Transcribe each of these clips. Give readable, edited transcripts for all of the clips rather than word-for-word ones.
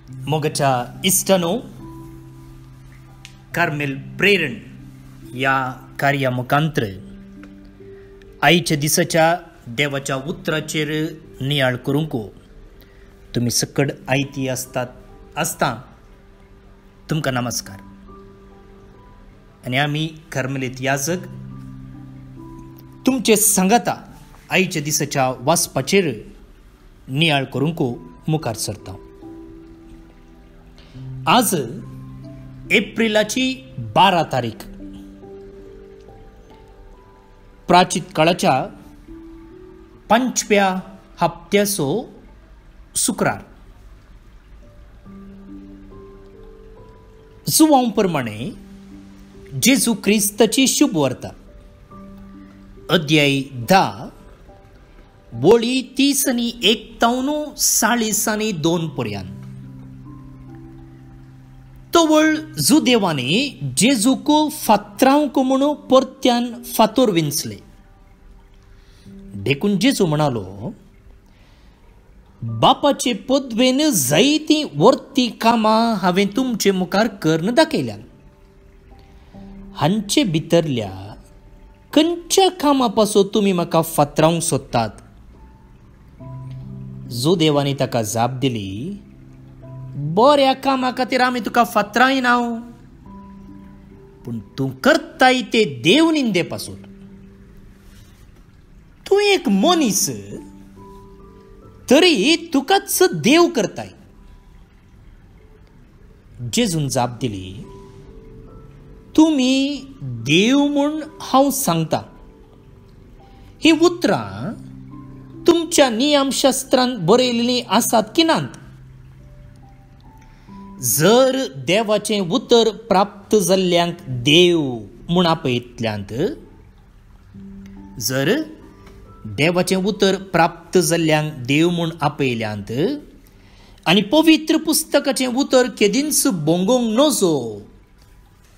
मोगच्या इष्टनो Carmel प्रेरण या कार्या मुखांतर आईच्या दिसाच्या देवाच्या उतराचेर नियाळ करूंक तुम्ही सकड आयती असता तुमकां नमस्कार. आणि आम्ही कार्मेलीत याजक तुमचे सांगाता आईच्या दिसाच्या वाचपाचेर नियाळ करूंक मुखार सरता. आज एप्रिलाची 12 तारीख प्राचीन काळाच्या 5व्या हप्त्याचो शुक्रार. जुवां प्रमाणे जेजू क्रिस्ताची शुभ वार्ता अध्याय 10 वळी 30:1-40:2 पर्यंत. तवळ जुदेवाने जेजूक फात्रांक म्हणून परत्यान फातोर विंचले. देखून जेजू म्हणालो, बापाचे पदवेन जायती वर्ती कामां हांवें तुमचे मुखार करून दाखयल्यात. हांचे भितरल्या खंयच्या कामापासून तुमी म्हाका फात्रावंक सोदतात? जुदेवानी ताका जाप दिली, बऱ्या कामा खातीर आमी तुका फात्रायना, पूण तूं करताय ते देव निंदे पासून. तूं एक मनीस तरी तुकाच देव करताय. जेजून जाप दिली, तुमी देव म्हूण हांव सांगता. ही उतरां तुमच्या नियमशास्त्रांत बरयल्लीं आसात की नात? जर देवाचें उतर प्राप्त जाल्ल्यांक देव म्हूण आपयतल्यांत, जर देवाचें उतर प्राप्त जाल्ल्यांक देव म्हूण आपयल्यांत आनी पवित्र पुस्तकाचें उतर केदींच बोंगोंक नजो,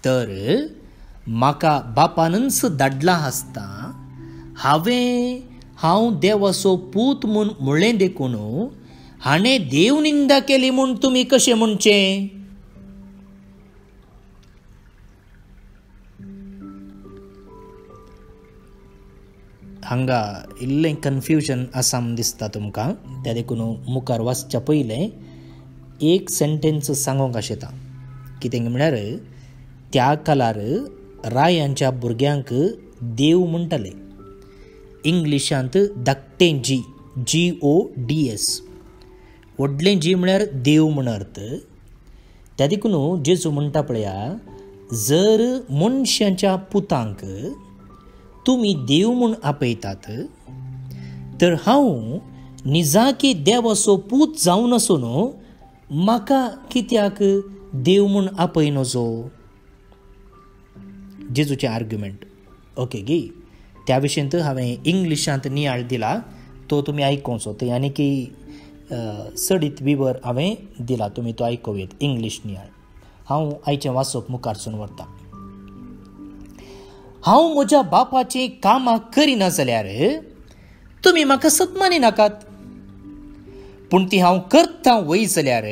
तर म्हाका बापानच धाडला आसता. हांव देवाचो पूत म्हूण म्हणलें देखून हाणें देव निंदा केली म्हूण तुमी कशें म्हणचे? हांगा इल्लें कन्फ्युजन आसा म्हूण दिसता तुमकां. त्या देखून मुखार वाचच्या पयलें एक सेंटेन्स सांगूंक आशेता. कितें म्हळ्यार त्या काळार रायांच्या भुरग्यांक देव म्हणटाले. इंग्लिशांत धाकटें GODS, व्हडलें जी म्हळ्यार देव म्हण अर्थ. त्या देखून जेजू म्हणटा पळया, जर मनशाच्या पुतांक तुमी देव म्हूण आपयतात, तर हांव निजाकी देवाचो पूत जावन आसून म्हाका कित्याक देव म्हूण आपय नजो? जेजूचे आर्ग्युमेंट. ओके गे, त्या विशयंत हांवें इंग्लिशांत नियाळ दिला, तो तुमी आयकोचो. ते आनी की सडीत विवर हांवें दिला, तुमी तो आयकोवेत इंग्लीश नियाळ. हांव आयचें वाचप मुखारसून व्हरता. हांव म्हज्या बापाचें कामां करिना जाल्यार तुमी म्हाका सतमानी नाकात, पूण ती हांव करतां वय जाल्यार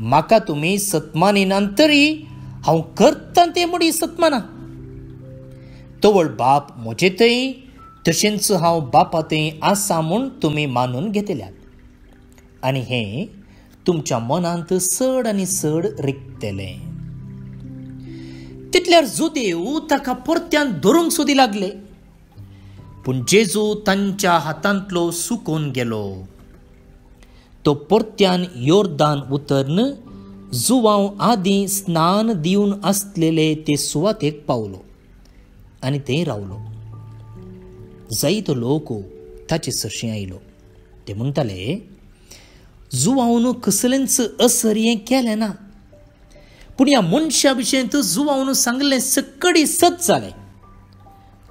म्हाका तुमी सतमानिनात, तरी हांव करतां तें म्हणी सतमाना. तवळ बाप म्हजे थंय, तशेंच हांव बापा थंय आसा म्हूण तुमी मानून घेतल्यात. आनी हें तुमच्या मनांत चड आनी चड रिगतलें. तितल्यार जुदेव ताका परत्यान धरूंक सोदी लागले, पूण जेजू तांच्या हातांतलो सुकोवन गेलो. तो परत्यान योर्दान उतरन जुवांव आदीं स्नान दिवन आसलेले ते सुवातेक पावलो आनी थंय रावलो. जायतो लोक ताचे सरशी आयलो. ते म्हणटाले, जुवांवन कसलेंच असर्यें केलें ना, पूण ह्या मनशा विशयंत जुवांवन सांगलें सकडी सत जालें.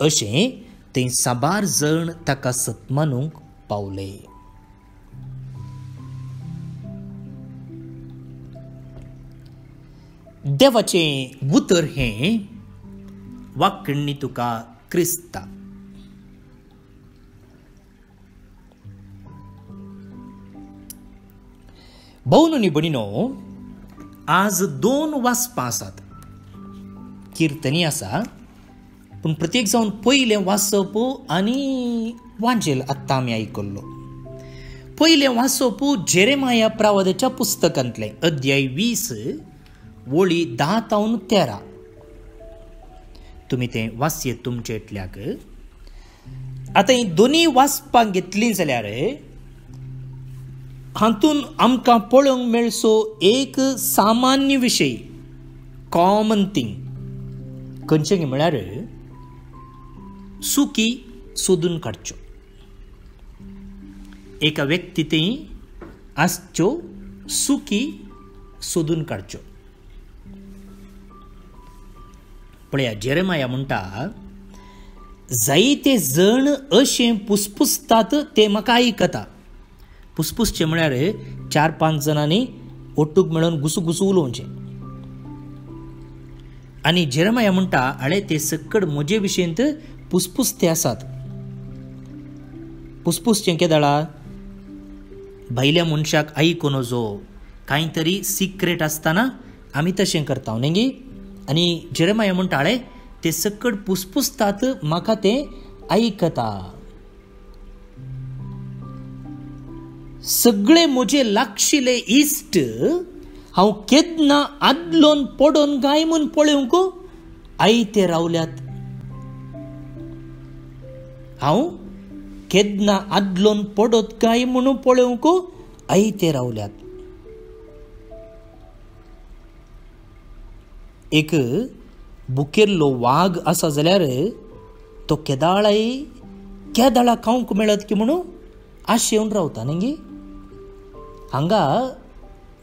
अशें थंय साबार जण ताका सतमानूंक पावले. देवाचें उतर हें वाक्कण्णी तुका क्रिस्ता. भौनु नी बणिनो, आज 2 वाचपां आसात. किर्तनी आसा, पूण प्रत्येक जावन पयलें वाचप आनी वांजेल आत्तां आमी आयकल्लो. पयलें वाचप जेरेमाया प्रवादीच्या पुस्तकांतलें अध्याय 20 वळी 10 ते 13. तुमी तें वाचयेत तुमचे इतल्याक. आतां ही दोनी वाचपाक घेतलीं जाल्यार हातून आमकां पळोवंक मेळचो एक सामान्य विशय, कॉमन थिंग. खंयचें म्हळ्यार सुकी सोदून काडच्यो. एका व्यक्ती थंय आसच्यो सुकी सोदून काडच्यो. पळया, जेरेमाया म्हणटा, जायते जण अशें पुसपुसतात ते म्हाका आयकता. पुसपुसचें म्हळ्यार 4-5 जणांनी ओट्टूक मेळून गुसू उलोवचें. आनी जेरेमाया म्हणटा, आळे ते सकड म्हजे विशयंत पुसपुसते आसात. पुसपुसचें केदाळा भायल्या मनशाक आयकून वचो, कांय तरी सिक्रेट आसतना आमी तशें करता न्ही गे. आनी जेरेमाया म्हणटा, आळे ते सकड पुसपुसतात म्हाका ते आयकता. सगळे म्हजे लागशिले इश्ट हांव केदना आदलोन पडोन गाय म्हूण पळोवंक आयते रावल्यात. हांव केदना आदलोन पडोत गाय म्हणून पळोवंक आयते रावल्यात. एक बुकेल्लो वाघ आसा जाल्यार तो केदाळा खावंक मेळत की म्हणून आशे येवन रावता न्ही. हांगा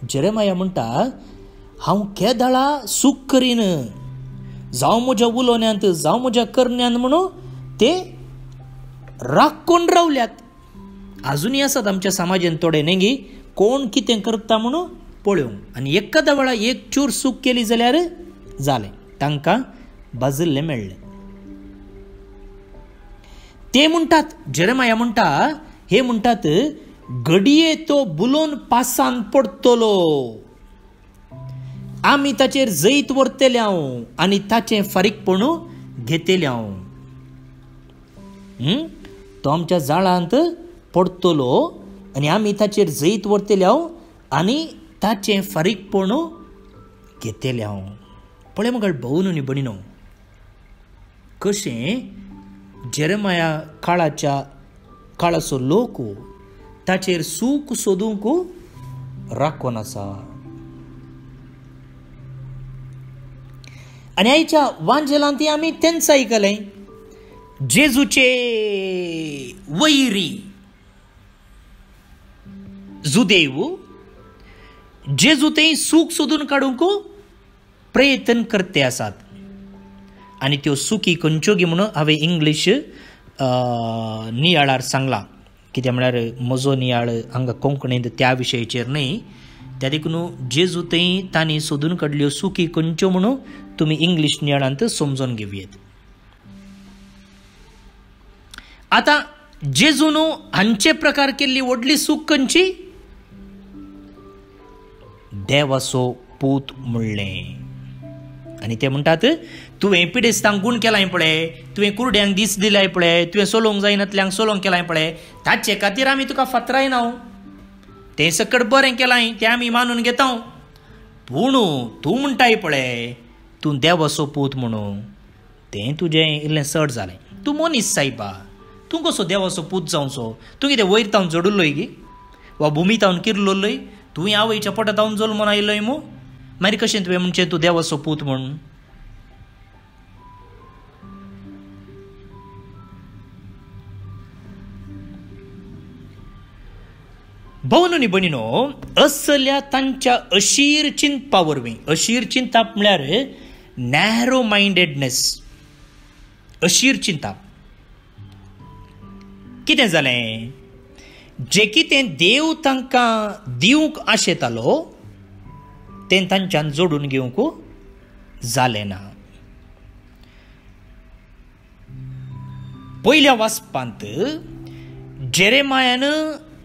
जेरेमाया म्हणटा, हांव केदाळा सूख करीन, जावं म्हज्या उलोवण्यांत जावं म्हज्या करण्यांत म्हणून ते राखून रावल्यात. आजुनूय आसात आमच्या समाजांत थोडे न्ही, कोण कितें करता म्हणून पळोवंक. आनी एकादा वेळा एक चूर सूख केली जाल्यार जालें, तांकां बाजिल्लें मेळ्ळें. ते म्हणटात, जेरेमाया म्हणटा, हे म्हणटात, घडये तो बुलोवन पासान पडतलो, आमी ताचेर जैत व्हरतले हांव आनी ताचें फारीकपण घेतले हांव. तो आमच्या जाळांत पडतलो आनी आमी ताचेर जैत व्हरतले हांव आनी ताचें फारीकपण घेतले हांव. पळय म्हाका भोवून न्ही बणिनो, कशें जेरेमाया काळाचो लोक ताचेर सूख सोदूंक राखून आसा. आनी आयच्या वांजेलांत आमी तेंच आयकलें, जेजूचे वैरी जुदेव जेजू ते सूख सोदून काडूंक प्रयत्न करते आसात. आनी त्यो सुकी खंयच्यो गी म्हणून हांवें इंग्लीश नियाळार सांगलां, कित्याक म्हळ्यार म्हजो नियाळ हांगा कोंकणींत त्या विशयाचेर न्ही. त्या देखून जेजू थंय तांणी सोदून काडल्यो सुकी खंयच्यो म्हणून तुमी इंग्लीश नियाळांत समजून घेवयेत. आतां जेजून हांचे प्रकार केल्ली व्हडली सूख खंयची? देवाचो पूत म्हणलें. आनी ते म्हणटात, तुवें पिडेस्तांक गूण केलाय पळय, तुवें कुरड्यांक दीस दिलाय पळय, तुवें सोलोवंक जायनातल्यांक सोलोवंक केलाय पळय, ताचे खातीर आमी तुका फातरायना, तें सकट बरें केलाय तें आमी मानून घेता. पूण तूं म्हणटाय पळय तूं देवाचो पूत म्हणून, तें तुजें इल्लें चड जालें. तूं मनीस सायबा, तूं कसो देवाचो पूत जावचो? तूं कितें वयर तावन जडुल्लोय गी, वा भुमी तावन किरलोय? तुवें आवयच्या पोटांत तावन जल्मून आयलोय मू, मागीर कशें तुवें म्हणचें तूं देवाचो पूत म्हूण? भोवन न्ही बणिनो, असल्या तांच्या अशीर चिंतपा वरवीं, अशीर चिंताप म्हळ्यार नॅरो मायंडेडनेस, अशीर चिंताप. कितें जालें? जें कितें देव तांकां दिवंक आशेतालो तें तांच्यान जोडून घेवंक जालें ना. पयल्या वाचपांत जेरेमायान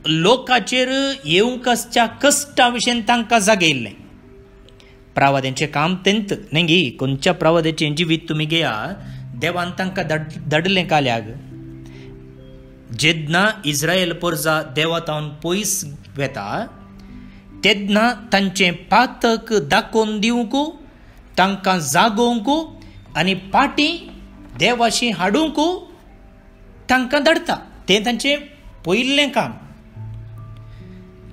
लोकाचेर येवंक आसच्या कश्टा विशयी तांकां जागयल्लें. प्रवाद्यांचे काम तेंत नेंगी कोणच्या प्रवाद्याचे जिवीत तुम्ही घेया देवान तांकां धाडलें काल्याक जेन्ना इस्रायल परजा देवातावन पयस वेता तेन्ना तांचे पातक दाखोवन दिवंक तांकां जागोवंक आनी पाटी देवाशी हाडूंक तांकां धाडटा तें तांचें पयलें काम.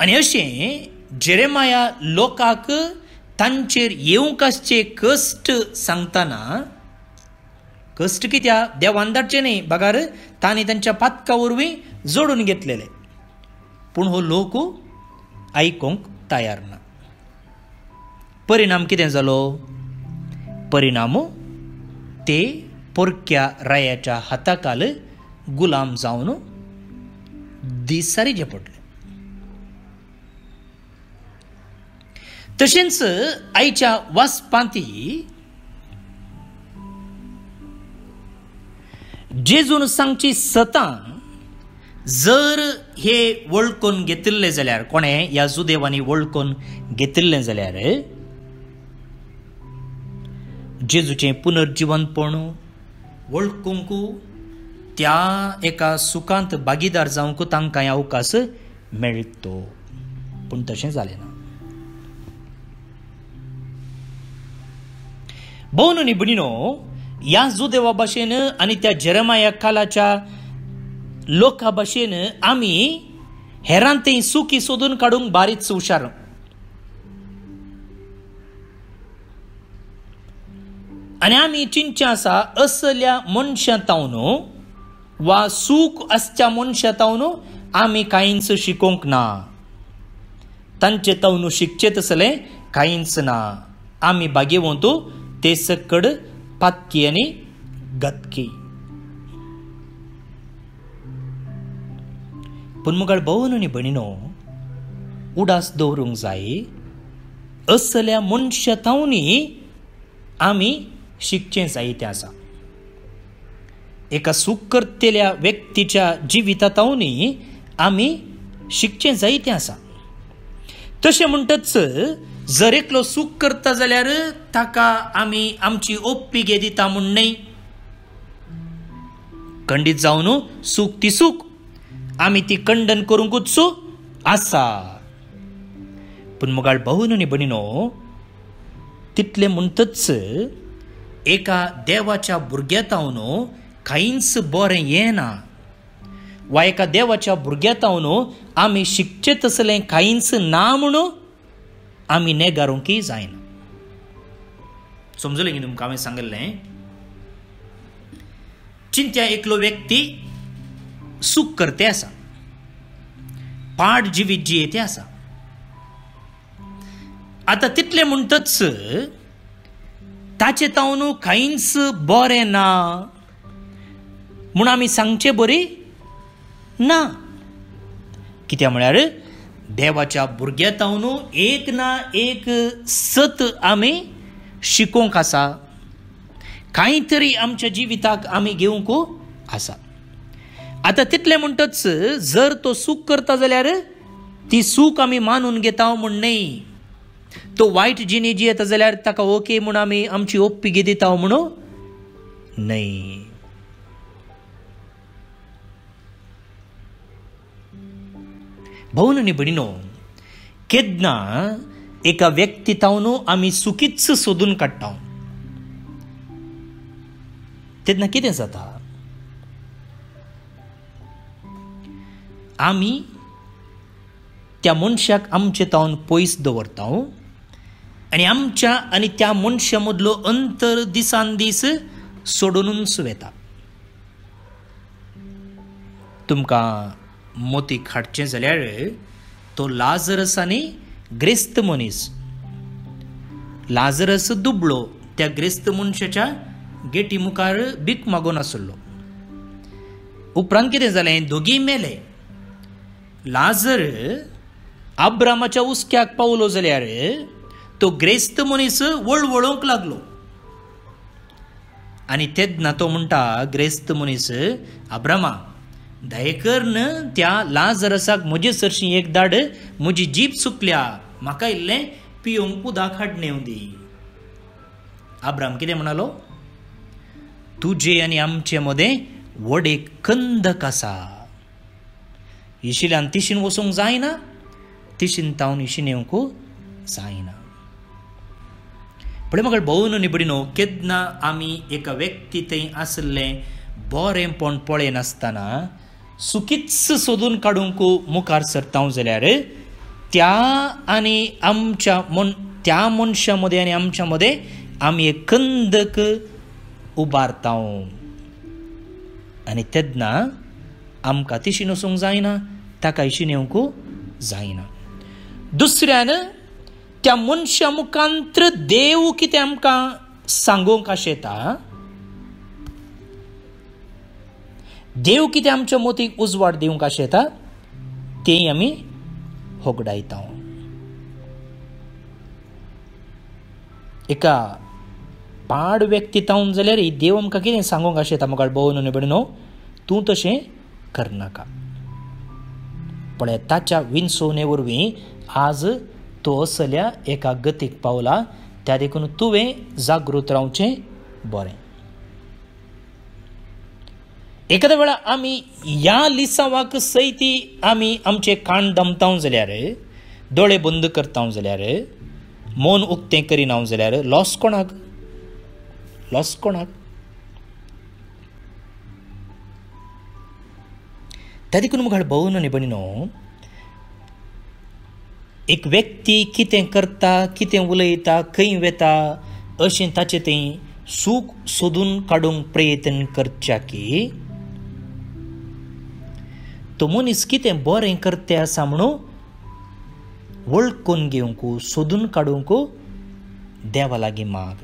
आनी अशें जेरेमाया लोकांक तांचेर येवंक आसचे कश्ट सांगतना कश्ट कित्याक देवान धाडचे न्ही बागार तांणी तांच्या पातका वरवीं जोडून घेतलेले पूण हो लोक आयकोंक तयार ना. परिणाम कितें जालो? परिणाम ते पोरक्या रायाच्या हाताखाल गुलाम जावन दीस सारिचे पडले. तशेंच आयच्या वाचपांती जेजून सांगची सतां जर हे वळखून घेतिल्ले जाल्यार कोणें ह्या सुदैवानी वळखून घेतिल्लें जाल्यार जेजूचें पुनर्जिवनपण वळखूंक त्या एका सुखांत भागीदार जावंक तांकां अवकाश मेळटो पूण तशें जालें ना. भोवन न्ही भणिनो ह्या जुदेवा भाशेन आनी त्या जेरेमाया कालाच्या लोकां भाशेन आमी हेरांतय सुखी सोदून काडूंक बारीच हुशार. आनी आमी चिंतचे आसा असल्या मनशांतावन वा सूख आसच्या मनशांतावन आमी कांयच शिकोवंक ना. तांचे तावन शिकचे तसलें कांयच ना. आमी भाग्यवंत ते सकड पातकी आनी गतकी. पूण मुगाळ भोवन आनी भणिनो उडास दवरूंक जाय असल्या मनशांतावनी आमी शिकचें जायतें आसा. एका सूख करतेल्या व्यक्तीच्या जिवितांतावनी आमी शिकचें जायतें आसा. तशें म्हणटच जर एकलो सूख करता जाल्यार ताका आमी आमची ओप्पिगे दिता म्हूण न्हय. खंडीत जावन सूख ती सूख आमी ती खंडन करूंकूच आसा. पूण मुगाळ भोवन आनी भणिनो तितलें म्हणटच एका देवाच्या भुरग्यातावन कांयच बरें येना वा एका देवाच्या भुरग्यातावन आमी शिकचे तसलें कांयच ना म्हूण आमी नेगारूंकय जायना. समजलें न्ही तुमकां हांवें सांगलें? चिंत्या एकलो व्यक्ती सूख करते आसा पाड जिवीत जियेते आसा. आतां तितलें म्हणटच ताचे तावन कांयच बरें ना म्हूण आमी सांगचें बरी ना. कित्याक म्हळ्यार देवाच्या भुरग्यातावन एक ना एक सत आमी शिकोवंक आसा. कांय तरी आमच्या जिविताक आमी घेवंक आसा. आतां तितलें म्हणटच जर तो सूख करता जाल्यार ती सूख आमी मानून घेता म्हूण न्हय. तो वायट जिणे जियेता जाल्यार ताका ओके म्हूण आमी आमची ओप्पिगे दिता म्हूण न्हय. भोवन आनी भणिनो केन्ना एका व्यक्तीतावन आमी सुखीच सोदून काडटा तेन्ना कितें जाता? आमी त्या मनशाक आमचे तावन पयस दवरता आनी आमच्या आनी त्या मनशा मदलो अंतर दिसान दीस सोडूनच वेता. तुमकां मोतीक हाडचें जाल्यार तो लाजरस आनी ग्रेस्त मनीस. लाजरस दुबळो त्या ग्रेस्त मनशाच्या गेटी मुखार भीक मागून आसलो. उपरांत कितें जालें? दोगी मेले. लाजर अब्रामाच्या उस्क्याक पावलो जाल्यार तो ग्रेस्त मनीस वळवळोंक लागलो आनी तेन्ना तो म्हणटा ग्रेस्त मनीस, अब्रामा दये कर न त्या लाजरसाक म्हजे सरशी एक धाड, म्हजी जीब सुकल्या, म्हाका इल्लें पिवंक उदक हाडणे दी. अब्राम कितें म्हणालो, तुजे आनी आमचे मदें व्हड एक खंदक आसा. इशिल्यान तिशीन वचूंक जायना, तिशीन तावन इशीन येवंकू जायना. पण म्हाका भोवन निबडिनो, केन्ना आमी एका व्यक्ती थंय आसलें बरेंपण पळयनासतना चुकीच सोदून काडूंक मुखार सरतां जाल्यार त्या मनशा मदें आनी आमच्या मदें आमी एक खंदक उबारता. आनी तेन्ना आमकां तिशीन वचूंक जायना, ताका इशीन येवंकू जायना. दुसऱ्यान त्या मनशा मुखांत्र देव कितें आमकां सांगूंक आशेता, देव कितें आमच्या मोतीक उजवाड दिवंक आशेता, तें आमी होगडायता. एका पाड व्यक्ती तावन जाल्यार देव आमकां कितें सांगूंक आशेता, म्हाका भोवन निबडिनो, तूं तशें करनाका. पण ताच्या विनसोने वरवीं आज तो असल्या एका गतीक पावला. त्या देखून तुवें जागृत रावचें बरें. एखाद्या वेळा आमी ह्या लिसावाक सयती आमी आमचे कान दमतां जाल्यार, दोळे बंद करता जाल्यार, मन उक्तें करिना जाल्यार लॉस कोणाक? लॉस कोणाक? त्या देखून म्हाका भोवन निबडिनो, एक व्यक्ती कितें करता, कितें उलयता, खंय वेता, अशें ताचें तें सूख सोदून काडूंक प्रयत्न करच्या की तो मनीस कितें बरें करते आसा म्हणून वळखून घेवंक, सोदून काडूंक देवा लागीं माग.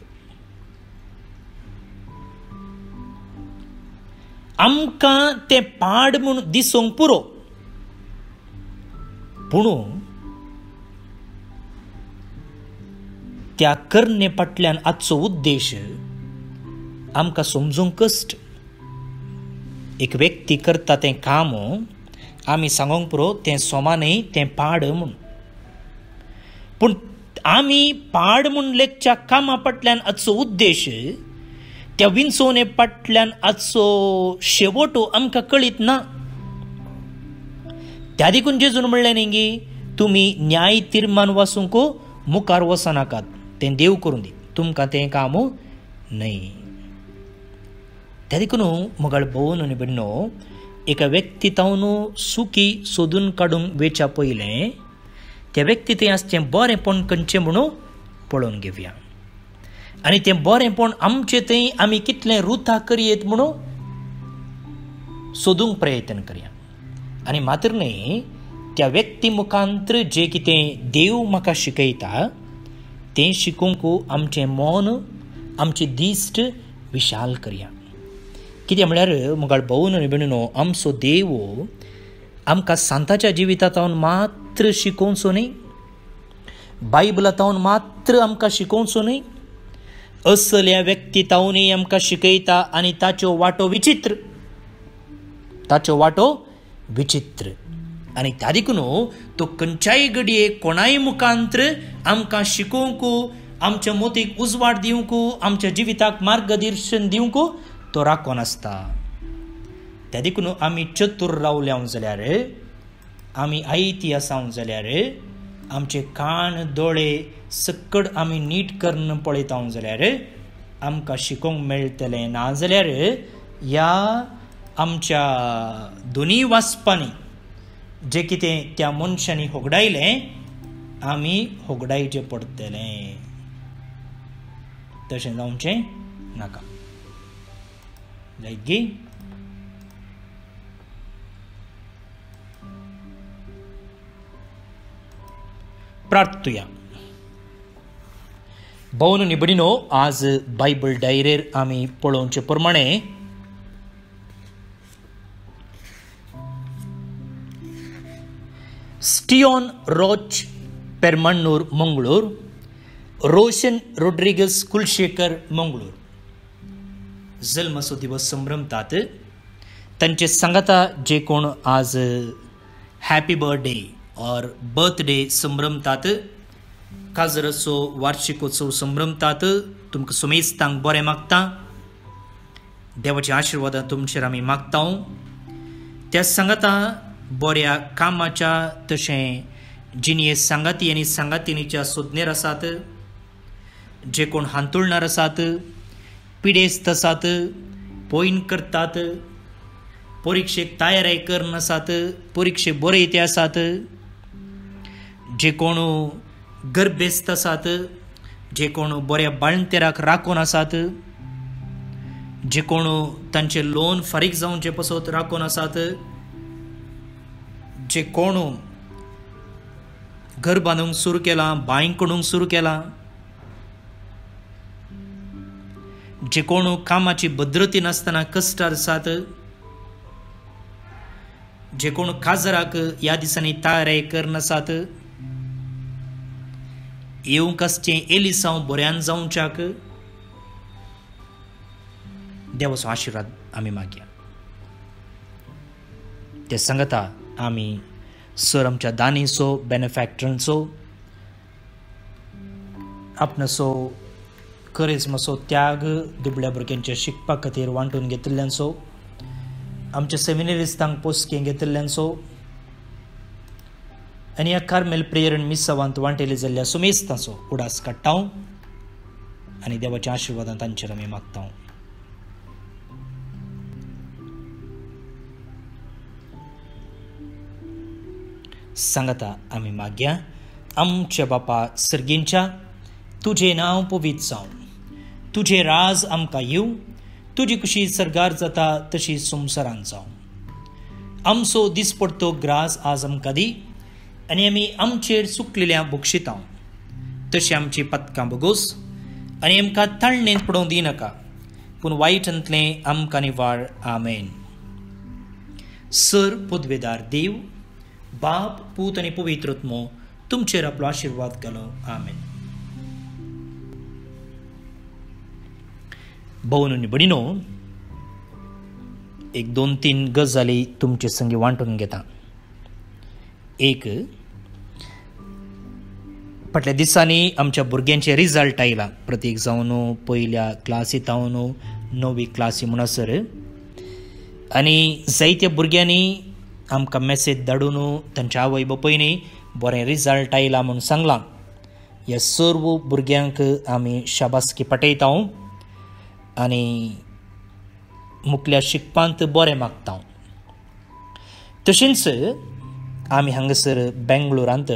आमकां तें पाड म्हूण दिसूंक पुरो, पूण त्या करणे फाटल्यान आजचो उद्देश आमकां समजूंक कश्ट. एक व्यक्ती करता तें काम आमी सांगूंक पुरो तें सोमा न्ही, तें पाड म्हूण. पूण आमी पाड म्हूण लेखच्या कामा फाटल्यान आजचो उद्देश, त्या विनसोने फाटल्यान आजचो शेवट आमकां कळीत ना. त्या देखून जेजून म्हणलें न्ही गी, तुमी न्याय तीर्मान वाचूंक मुखार वचनाकात, तें देव करूं दी, तुमकां तें काम न्हय. त्या देखून म्हाका भोवन निबडिनो, एका व्यक्ती तावन सुखी सोदून काडूंक वेच्या पयलें त्या व्यक्ती थंय आसचें बरेंपण खंयचें म्हणून पळोवन घेवया. आनी तें बरेंपण आमचें थंय आमी कितलें रुथा करयेत म्हणून सोदूंक प्रयत्न करया. आनी मात्र न्ही, त्या व्यक्ती मुखांत्र जें कितें देव म्हाका शिकयता तें शिकूंक आमचें मन, आमची दिश्ट विशाल करया. कितें म्हळ्यार म्हाका भोवन निबडिनो, आमचो देव आमकां सांताच्या जिवितांत मात्र शिकोवचो न्ही, बायबलांत मात्र आमकां शिकोवचो न्ही, असल्या व्यक्ती तावनय आमकां शिकयता. आनी ताच्यो वाटो विचित्र, ताच्यो वाटो विचित्र. आनी त्या देखून तो खंयच्याय घडये कोणाय मुखांत्र आमकां शिकोवंक, आमच्या मोतीक उजवाड दिवंक, आमच्या जिविताक मार्गदर्शन दिवंक तो राखोन आसता. त्या देखून आमी चतूर रावल्या जाल्यार, आमी आयती आसां जाल्यार, आमचे कान दोळे सक्कड आमी नीट करून पळयता जाल्यार आमकां शिकोवंक मेळटलें. ना जाल्यार ह्या आमच्या दोनी वाचपांनी जें कितें त्या मनशांनी होगडायलें, आमी होगडायचें पडटलें. तशें जावचें नाका. लायक गी प्रार्थुया. भोवन निबडिनो, आज बायबल डायरेर आमी पळोवचे प्रमाणे स्टिओन रोच पेरमण्णूर मंगळूर, रोशन रोड्रिगस कुलशेकर मंगळूर जल्मचो दिवस संभ्रमतात. तांचे सांगाता जे कोण आज हॅपी बर्थडे और बर्थडे संभ्रमतात काजर असो वार्षिकोत्सव संभ्रमतात तुमकां सुमेस्तांक बरें मागता. देवाची आशिर्वादां तुमचेर आमी मागता. त्या सांगाता बऱ्या कामाच्या तशें जिने सांगाती आनी सांगातिनीच्या सोदनेर आसात, जे कोण हांतुळणार आसात, पिडेस्त आसात, पोयण करतात, परिक्षेक तयारी करन आसात, परिक्षे बरे येते आसात, जे कोण गर्भेस्त आसात, जे कोण बऱ्या बाळंतेराक राखून आसात, जे कोण तांचे लोन फारीक जावचे पसत राखून आसात, जे कोण घर बांदूंक सुरू केलां, बांय कडूंक सुरू केलां, जे कोण कामाची भद्रती नासतना कश्टार आसात, जे कोण काजराक ह्या दिसांनी तयारी करन आसात, येवंक आसचें एलिसांव बऱ्यान जावच्याक देवाचो आशिर्वाद आमी मागया. ते सांगता आमी सर आमच्या दानीचो बेनिफॅक्टरांचो आपणाचो करिश्माचो त्याग दुबळ्या भुरग्यांच्या शिकपा खातीर वांटून घेतिल्ल्यांचो, आमच्या सेमिनरिस्तांक पोसके घेतिल्ल्यांचो आनी ह्या कार्मेल प्रेयरन मिसावांत वांटेले जाल्ल्या सुमेस्तांचो उडास काडटा आनी देवाच्या आशिर्वादां तांचेर आमी मागता. सांगता आमी मागया. आमच्या बापा सर्गींच्या, तुझे नांव पवित्र जावं, तुझे राज आमकां येवं, तुजी कुशी सरगार जाता तशी संवसारांत जावं. आमचो दिसपडटो ग्रास आज आमकां दी आनी आमी आमचेर चुकलेल्या बक्षिता तशी आमची पथकां बगोस आनी आमकां ताळणेंत पडोवंक दिनाका, पूण वायटांतलें आमकां निवाड. आमेन. सर पदवेदार देव, बाप, पूत आनी पवित्र आत्मो तुमचेर आपलो आशिर्वाद घालो. आमेन. भोवन आनी भयणीनो, एक 2-3 गजाली तुमचे संगी वांटून घेता. एक, फाटल्या दिसांनी आमच्या भुरग्यांचे रिजल्ट आयला. प्रत्येक जावन पयल्या क्लासीत हांव 9वी क्लासी म्हणसर आनी जायत्या भुरग्यांनी आमकां मॅसेज धाडून तांच्या आवय बापायनी बरें रिजल्ट आयला म्हूण सांगलां. ह्या सर्व भुरग्यांक आमी शाबासकी पाठयता आनी मुखल्या शिकपांत बरें मागता. तशेंच आमी हांगासर बेंगलोरांत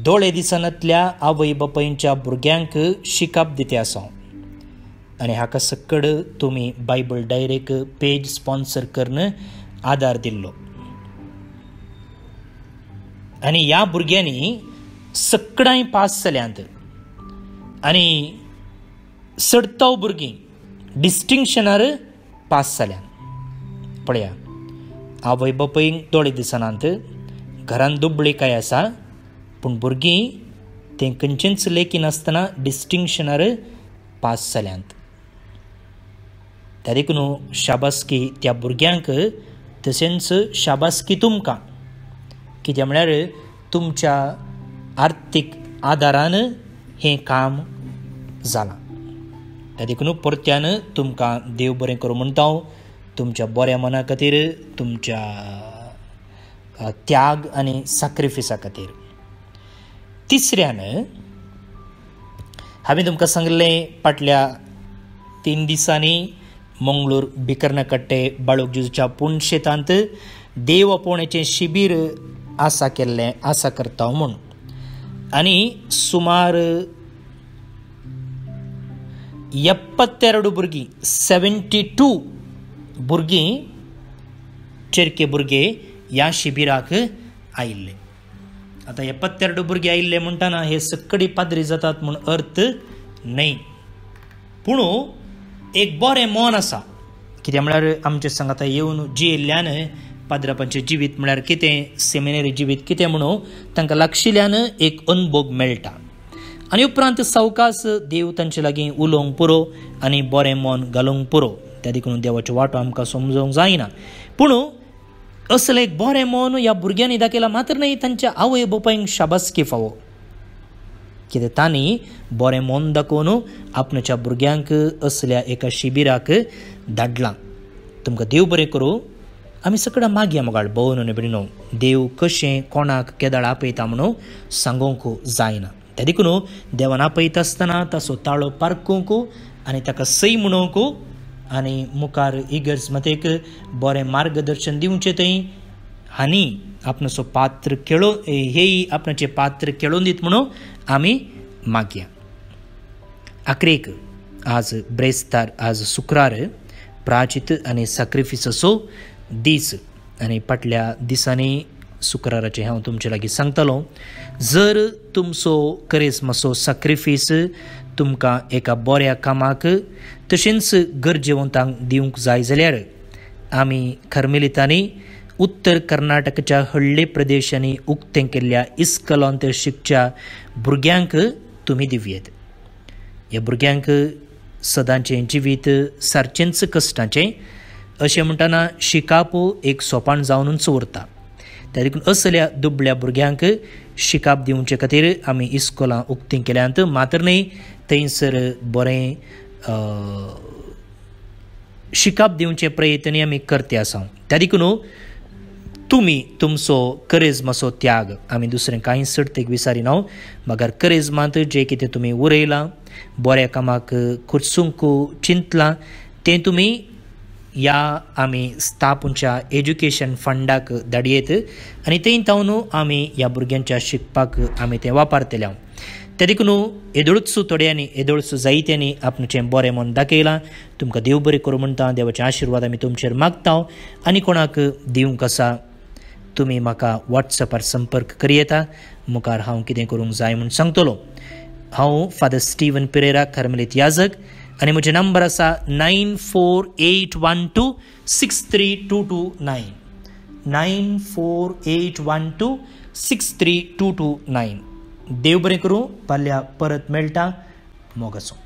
दोळे दिसांतल्या आवय बापायच्या भुरग्यांक शिकप दिते आसा आनी हाका सकड तुमी बायबल डायरेक पेज स्पॉन्सर करन आदार दिल्लो. आनी ह्या भुरग्यांनी सकडाय पास जाल्यांत आनी 97 भुरगीं डिस्टिंक्शनार पास जाल्यांत. पळया, आवय बापायक दोळे दिसनात, घरान दुबळी काय आसा, पूण भुरगीं तें खंयचेंच लेखी नासतना डिस्टिंक्शनार पास जाल्यांत. त्या देखून शाबासकी त्या भुरग्यांक, तशेंच शाबासकी तुमकां, कित्याक म्हळ्यार तुमच्या आर्थीक आदारान हें काम जालां. त्या देखून परत्यान तुमकां देव बरें करूं म्हणटा तुमच्या बऱ्या मना खातीर, तुमच्या त्याग आनी सॅक्रिफिसा खातीर. तिसऱ्यान हांवें तुमकां सांगलें, फाटल्या 3 दिसांनी मंगळूर भिकर्णकट्टे बाळूक जेजूच्या पुणशेतांत देव आपोवण्याचें शिबीर आसा करता म्हूण. आनी सुमार 72 भुरगीं 72 भुरगीं चेरके भुरगे ह्या शिबिराक आयिल्ले. आतां 72 भुरगे आयिल्ले म्हणटाना हे सक्कडी पाद्री जातात म्हूण अर्थ न्हय, पूण एक बरें मन आसा. कित्याक म्हळ्यार आमचे सांगाता येवन जियेल्ल्यान पाद्रापांचें जिवीत म्हळ्यार कितें, सेमिनरी जिवीत कितें म्हणून तांकां लागशिल्ल्यान एक अनुभव मेळटा. आनी उपरांत सावकास देव तांचे लागीं उलोवंक पुरो आनी बरें मन घालूंक पुरो. त्या देखून देवाचो वाटो आमकां समजूंक जायना, पूण असलें एक बरें मन ह्या भुरग्यांनी दाखयलां. मात्र न्हय, तांच्या आवय बापायक शाबासकी फावो. कितें तांणी बरें मन दाखोवन आपणाच्या भुरग्यांक असल्या एका शिबिराक धाडलां. तुमकां देव बरें करूं. आमी सगळ्यां मागया मोगाळ भोवन आनी बिडीनो देव कशें कोणाक केदाळ आपयता म्हणून सांगूंक जायना. त्या देखून देवान आपयता आसतना ताचो ताळो पारखूंक आनी ताका सई म्हणूंक आनी मुखार इगर्ज मतेक बरें मार्गदर्शन दिवचें थंय आनी आपणाचो पात्र खेळो हेय आपणाचें पात्र खेळोवन दीत म्हणून आमी मागया. आखरेक आज ब्रेस्तार आज शुक्रार प्राचित आनी सॅक्रिफिसाचो दीस आनी फाटल्या दिसांनी शुक्राराचे हांव तुमचे लागीं सांगतलों. जर तुमचो करेस्माचो सॅक्रिफीस तुमकां एका बऱ्या कामाक तशेंच गरजेवंतांक दिवंक जाय जाल्यार आमी कार्मेलितांनी उत्तर कर्नाटकाच्या हळ्ळे प्रदेशांनी उक्तें केल्ल्या इस्कॉलांतरशिपच्या भुरग्यांक तुमी दिवयेत. ह्या भुरग्यांक सदांचें जिवीत सारकेंच कश्टाचें अशें म्हणटना शिकाप एक सोपान जावनूच उरता. त्या देखून असल्या दुबळ्या भुरग्यांक शिकाप दिवचे खातीर आमी इस्कॉलां उक्तीं केल्यांत. मात्र न्ही थंयसर बरें शिकाप दिवचे प्रयत्न आमी करते आसा. त्या देखून तुमी तुमचो करेजमाचो त्याग आमी दुसरें कांय सर्तेक विचारिना. मागार करेजमांत जें कितें तुमी उरयलां बऱ्या कामाक खुर्सूंक चिंतलां तें तुमी ह्या आमी स्थापूंच्या एज्युकेशन फंडाक धाडयेत आनी थंय तावन आमी ह्या भुरग्यांच्या शिकपाक आमी तें वापरतले. त्या देखून येदोळूच थोड्यांनी येदोळूच जायत्यांनी आपणें बरें मन दाखयलां. तुमकां देव बरें करूं म्हणटा. देवाचे आशिर्वाद आमी तुमचेर मागता. आनी कोणाक दिवंक आसा तुमी म्हाका वॉट्सॅपार संपर्क करी येता. मुखार हांव कितें करूंक जाय म्हूण सांगतलो. हांव फादर स्टीवन पेरेरा कार्मेलीत याजक आनी म्हजे नंबर आसा 9481263229 9481263229. देव बरें करूं. फाल्यां परत मेळटा. मोग आसूं.